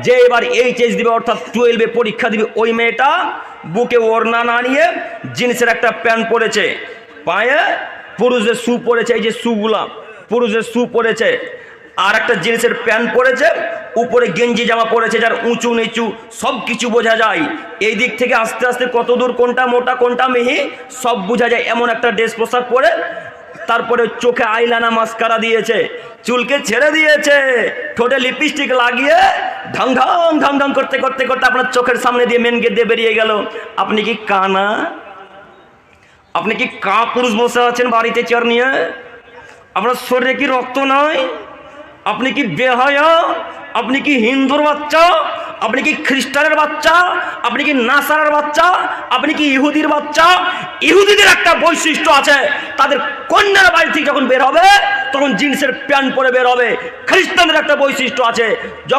যে এবার এইচএস দিবে অর্থাৎ 12-এ পরীক্ষা দিবে, ওই মেয়েটা বুকে ওড়না না নিয়ে জিন্সের একটা প্যান্ট পরেছে, পায়ে পুরুষের শু পরেছে, এই যে শুগুলা পুরুষের শু পরেছে, আর একটা জিন্সের প্যান্ট পরেছে, উপরে গেঞ্জি জামা পরেছে, যার উঁচু নিচু সব কিছু বোঝা যায়। এই দিক থেকে আস্তে আস্তে কত দূর কোনটা মোটা কোনটা মিহি সব বোঝা যায়, এমন একটা ড্রেস পোশাক পরে। তারপরে চোখে আইলানা মাস্কারা দিয়েছে, চুলকে ছেড়ে দিয়েছে, ঠোঁটে লিপস্টিক লাগিয়ে ঢং ঢং ঢং ঢং করতে করতে করতে আপনার চোখের সামনে দিয়ে মেন গেট দিয়ে বেরিয়ে গেল। আপনি কি কানা? আপনি কি পুরুষ বসে আছেন বাড়িতে চেয়ার নিয়ে? আপনার শরীরে কি রক্ত নয়? আপনি কি বেহায়া? আপনি কি হিন্দুর বাচ্চা? আপনি কি খ্রিস্টানের বাচ্চা? আপনি কি নাসারার বাচ্চা? আপনি কি ইহুদির বাচ্চা? ইহুদিদের একটা বৈশিষ্ট্য আছে, তাদের কন্যার বাড়ি থেকে যখন বের হবে তখন জিন্সের প্যান্ট পরে বের হবে। খ্রিস্টানদের একটা বৈশিষ্ট্য আছে, যখন